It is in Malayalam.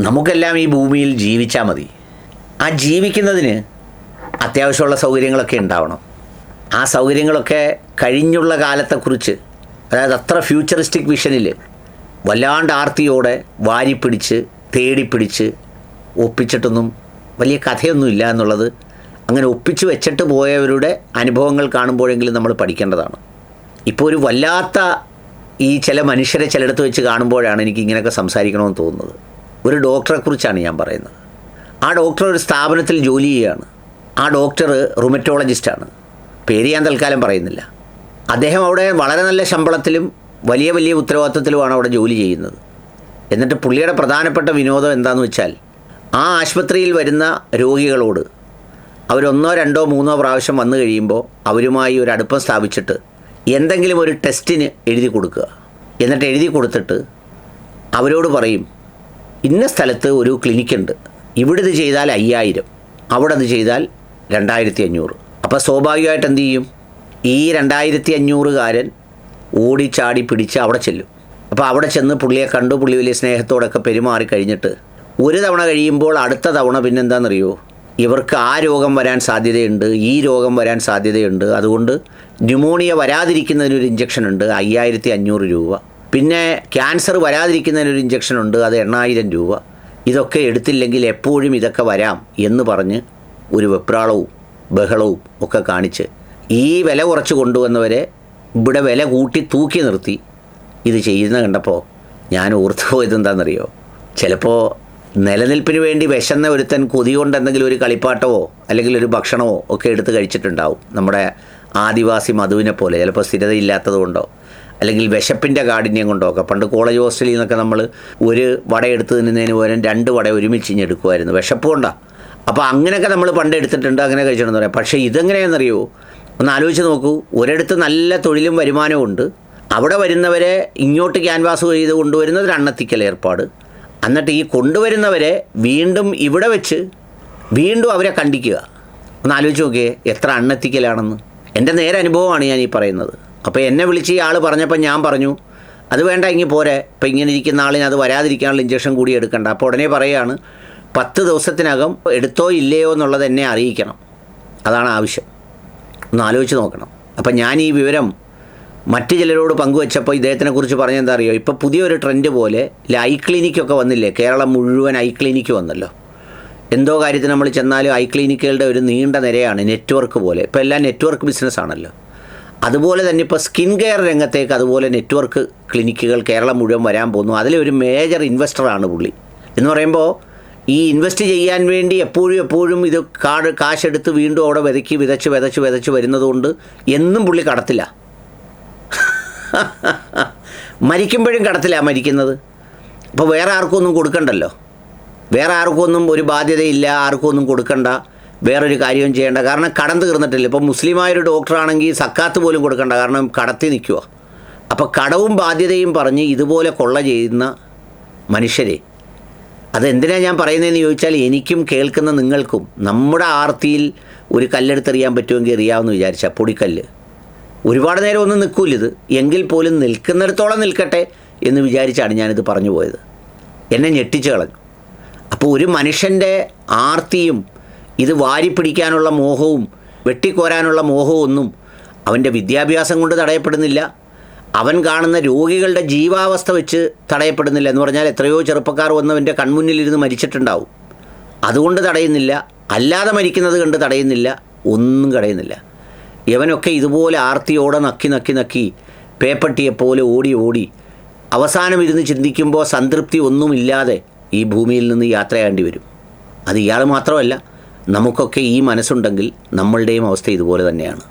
നമുക്കെല്ലാം ഈ ഭൂമിയിൽ ജീവിച്ചാൽ മതി. ആ ജീവിക്കുന്നതിന് അത്യാവശ്യമുള്ള സൗകര്യങ്ങളൊക്കെ ഉണ്ടാവണം. ആ സൗകര്യങ്ങളൊക്കെ കഴിഞ്ഞുള്ള കാലത്തെക്കുറിച്ച്, അതായത് അത്ര ഫ്യൂച്ചറിസ്റ്റിക് വിഷനിൽ വല്ലാണ്ട് ആർത്തിയോടെ വാരിപ്പിടിച്ച് തേടിപ്പിടിച്ച് ഒപ്പിച്ചിട്ടൊന്നും വലിയ കഥയൊന്നുമില്ല എന്നുള്ളത് അങ്ങനെ ഒപ്പിച്ച് വെച്ചിട്ട് പോയവരുടെ അനുഭവങ്ങൾ കാണുമ്പോഴെങ്കിലും നമ്മൾ പഠിക്കേണ്ടതാണ്. ഇപ്പോൾ ഒരു വല്ലാത്ത ഈ ചില മനുഷ്യരെ ചിലയിടത്ത് വെച്ച് കാണുമ്പോഴാണ് എനിക്ക് ഇങ്ങനെയൊക്കെ സംസാരിക്കണമെന്ന് തോന്നുന്നത്. ഒരു ഡോക്ടറെക്കുറിച്ചാണ് ഞാൻ പറയുന്നത്. ആ ഡോക്ടർ ഒരു സ്ഥാപനത്തിൽ ജോലി ചെയ്യുകയാണ്. ആ ഡോക്ടർ റുമറ്റോളജിസ്റ്റാണ്. പേര് ഞാൻ തൽക്കാലം പറയുന്നില്ല. അദ്ദേഹം അവിടെ വളരെ നല്ല ശമ്പളത്തിലും വലിയ വലിയ ഉത്തരവാദിത്വത്തിലുമാണ് അവിടെ ജോലി ചെയ്യുന്നത്. എന്നിട്ട് പുള്ളിയുടെ പ്രധാനപ്പെട്ട വിനോദം എന്താണെന്ന് വെച്ചാൽ, ആ ആശുപത്രിയിൽ വരുന്ന രോഗികളോട് അവരൊന്നോ രണ്ടോ മൂന്നോ പ്രാവശ്യം വന്നു കഴിയുമ്പോൾ അവരുമായി ഒരു അടുപ്പം സ്ഥാപിച്ചിട്ട് എന്തെങ്കിലും ഒരു ടെസ്റ്റിന് എഴുതി കൊടുക്കുക. എന്നിട്ട് എഴുതി കൊടുത്തിട്ട് അവരോട് പറയും, ഇന്ന സ്ഥലത്ത് ഒരു ക്ലിനിക്കുണ്ട്, ഇവിടെ ഇത് ചെയ്താൽ 5000, അവിടെ ഇത് ചെയ്താൽ 2500. അപ്പോൾ സ്വാഭാവികമായിട്ട് എന്തു ചെയ്യും? ഈ 2500കാരൻ ഓടിച്ചാടി പിടിച്ച് അവിടെ ചെല്ലും. അപ്പോൾ അവിടെ ചെന്ന് പുള്ളിയെ കണ്ടു, പുള്ളി വലിയ സ്നേഹത്തോടൊക്കെ പെരുമാറി കഴിഞ്ഞിട്ട് ഒരു തവണ കഴിയുമ്പോൾ അടുത്ത തവണ പിന്നെന്താണെന്നറിയോ, ഇവർക്ക് ആ രോഗം വരാൻ സാധ്യതയുണ്ട്, ഈ രോഗം വരാൻ സാധ്യതയുണ്ട്, അതുകൊണ്ട് ന്യൂമോണിയ വരാതിരിക്കുന്നതിനൊരു ഇഞ്ചക്ഷൻ ഉണ്ട്, 5500 രൂപ. പിന്നെ ക്യാൻസർ വരാതിരിക്കുന്നതിനൊരു ഇഞ്ചക്ഷൻ ഉണ്ട്, അത് 8000 രൂപ. ഇതൊക്കെ എടുത്തില്ലെങ്കിൽ എപ്പോഴും ഇതൊക്കെ വരാം എന്ന് പറഞ്ഞ് ഒരു വെപ്രാളവും ബഹളവും ഒക്കെ കാണിച്ച് ഈ വില കുറച്ച് കൊണ്ടുവന്നവരെ ഇവിടെ വില കൂട്ടി തൂക്കി നിർത്തി ഇത് ചെയ്യുന്ന കണ്ടപ്പോൾ ഞാൻ ഓർത്തു പോയത് എന്താണെന്നറിയോ, ചിലപ്പോൾ നിലനിൽപ്പിന് വേണ്ടി വിശന്ന ഒരുത്തൻ കൊതി കൊണ്ട് എന്തെങ്കിലും ഒരു കളിപ്പാട്ടമോ അല്ലെങ്കിൽ ഒരു ഭക്ഷണമോ ഒക്കെ എടുത്ത് കഴിച്ചിട്ടുണ്ടാവും. നമ്മുടെ ആദിവാസി മധുവിനെ പോലെ ചിലപ്പോൾ സ്ഥിരതയില്ലാത്തത് കൊണ്ടോ അല്ലെങ്കിൽ വിശപ്പിൻ്റെ കാഠിന്യം കൊണ്ടോ ഒക്കെ. പണ്ട് കോളേജ് ഹോസ്റ്റലിൽ നിന്നൊക്കെ നമ്മൾ ഒരു വട എടുത്ത് തിന്നുന്നതിന് പകരം 2 വട ഒരുമിച്ച് എടുക്കുമായിരുന്നു, വിശപ്പ് കൊണ്ടാണ്. അപ്പോൾ അങ്ങനെയൊക്കെ നമ്മൾ പണ്ട് എടുത്തിട്ടുണ്ട്, അങ്ങനെ കഴിച്ചിട്ടുണ്ടെന്ന് പറയാം. പക്ഷേ ഇതെങ്ങനെയാണെന്നറിയോ, ഒന്ന് ആലോചിച്ച് നോക്കൂ. ഒരിടത്ത് നല്ല തൊഴിലും വരുമാനവും ഉണ്ട്, അവിടെ വരുന്നവരെ ഇങ്ങോട്ട് ക്യാൻവാസ് ചെയ്ത് കൊണ്ടുവരുന്നത് അണ്ണത്തിക്കൽ ഏർപ്പാട്. എന്നിട്ട് ഈ കൊണ്ടുവരുന്നവരെ വീണ്ടും ഇവിടെ വെച്ച് വീണ്ടും അവരെ കണ്ടിക്കുക. ഒന്ന് ആലോചിച്ച് നോക്കിയേ എത്ര അണ്ണത്തിക്കലാണെന്ന്. എൻ്റെ നേരെ അനുഭവമാണ് ഞാൻ ഈ പറയുന്നത്. അപ്പോൾ എന്നെ വിളിച്ച് ഈ ആൾ പറഞ്ഞപ്പോൾ ഞാൻ പറഞ്ഞു, അത് വേണ്ട, ഇങ്ങനെ പോരെ, ഇപ്പം ഇങ്ങനെ ഇരിക്കുന്ന ആളിന് അത് വരാതിരിക്കാനുള്ള ഇഞ്ചക്ഷൻ കൂടി എടുക്കണ്ട. അപ്പോൾ ഉടനെ പറയുകയാണ്, 10 ദിവസത്തിനകം എടുത്തോ ഇല്ലയോ എന്നുള്ളത് എന്നെ അറിയിക്കണം, അതാണ് ആവശ്യം. ഒന്ന് ആലോചിച്ച് നോക്കണം. അപ്പം ഞാൻ ഈ വിവരം മറ്റ് ചിലരോട് പങ്കുവെച്ചപ്പോൾ ഇദ്ദേഹത്തിനെക്കുറിച്ച് പറഞ്ഞെന്താ അറിയോ, ഇപ്പോൾ പുതിയൊരു ട്രെൻഡ് പോലെ ഐ ക്ലിനിക്കൊക്കെ വന്നില്ലേ, കേരളം മുഴുവൻ ഐ ക്ലിനിക്ക് വന്നല്ലോ. എന്തോ കാര്യത്തിന് നമ്മൾ ചെന്നാലും ഐ ക്ലിനിക്കുകളുടെ ഒരു നീണ്ട നിരയാണ്, നെറ്റ്വർക്ക് പോലെ. ഇപ്പോൾ എല്ലാം നെറ്റ്വർക്ക് ബിസിനസ്സാണല്ലോ. അതുപോലെ തന്നെ ഇപ്പോൾ സ്കിൻ കെയർ രംഗത്തേക്ക് അതുപോലെ നെറ്റ്വർക്ക് ക്ലിനിക്കുകൾ കേരളം മുഴുവൻ വരാൻ പോകുന്നു. അതിലൊരു മേജർ ഇൻവെസ്റ്ററാണ് പുള്ളി. എന്ന് പറയുമ്പോൾ ഈ ഇൻവെസ്റ്റ് ചെയ്യാൻ വേണ്ടി എപ്പോഴും ഇത് കാശെടുത്ത് വീണ്ടും അവിടെ വിതച്ച് വരുന്നതുകൊണ്ട് എന്നും പുള്ളി കടത്തില്ല. മരിക്കുമ്പോഴും കടത്തില്ല മരിക്കുന്നത്. അപ്പോൾ വേറെ ആർക്കും ഒന്നും കൊടുക്കണ്ടല്ലോ, വേറെ ആർക്കും ഒന്നും ഒരു ബാധ്യതയില്ല, ആർക്കും ഒന്നും കൊടുക്കണ്ട, വേറൊരു കാര്യവും ചെയ്യേണ്ട. കാരണം കടം തീർന്നിട്ടില്ല. ഇപ്പോൾ മുസ്ലിമായൊരു ഡോക്ടറാണെങ്കിൽ സക്കാത്ത് പോലും കൊടുക്കണ്ട, കാരണം കടത്തി നിൽക്കുക. അപ്പോൾ കടവും ബാധ്യതയും പറഞ്ഞ് ഇതുപോലെ കൊള്ള ചെയ്യുന്ന മനുഷ്യരെ, അതെന്തിനാണ് ഞാൻ പറയുന്നതെന്ന് ചോദിച്ചാൽ, എനിക്കും കേൾക്കുന്ന നിങ്ങൾക്കും നമ്മുടെ ആർത്തിയിൽ ഒരു കല്ലെടുത്തെറിയാൻ പറ്റുമെങ്കിൽ എറിയാമെന്ന് വിചാരിച്ചാൽ, പൊടിക്കല്ല്. ഒരുപാട് നേരം ഒന്നും നിൽക്കൂലിത്, എങ്കിൽ പോലും നിൽക്കുന്നിടത്തോളം നിൽക്കട്ടെ എന്ന് വിചാരിച്ചാണ് ഞാനിത് പറഞ്ഞു പോയത്. എന്നെ ഞെട്ടിച്ച് കളഞ്ഞു. അപ്പോൾ ഒരു മനുഷ്യൻ്റെ ആർത്തിയും ഇത് വാരിപ്പിടിക്കാനുള്ള മോഹവും വെട്ടിക്കോരാനുള്ള മോഹവും ഒന്നും അവൻ്റെ വിദ്യാഭ്യാസം കൊണ്ട് തടയപ്പെടുന്നില്ല, അവൻ കാണുന്ന രോഗികളുടെ ജീവാവസ്ഥ വെച്ച് തടയപ്പെടുന്നില്ല. എന്ന് പറഞ്ഞാൽ എത്രയോ ചെറുപ്പക്കാർ വന്നവൻ്റെ കൺമുന്നിലിരുന്ന് മരിച്ചിട്ടുണ്ടാവും, അതുകൊണ്ട് തടയുന്നില്ല. അല്ലാതെ മരിക്കുന്നത് കണ്ട് തടയുന്നില്ല, ഒന്നും തടയുന്നില്ല. ഇവനൊക്കെ ഇതുപോലെ ആർത്തിയോടെ നക്കി പേപ്പട്ടിയെപ്പോലെ ഓടി അവസാനം ഇരുന്ന് ചിന്തിക്കുമ്പോൾ സംതൃപ്തി ഒന്നുമില്ലാതെ ഈ ഭൂമിയിൽ നിന്ന് യാത്രയാണ്ടി വരും. അത് ഇയാൾ മാത്രമല്ല, നമുക്കൊക്കെ ഈ മനസ്സുണ്ടെങ്കിൽ നമ്മളുടെയും അവസ്ഥ ഇതുപോലെ തന്നെയാണ്.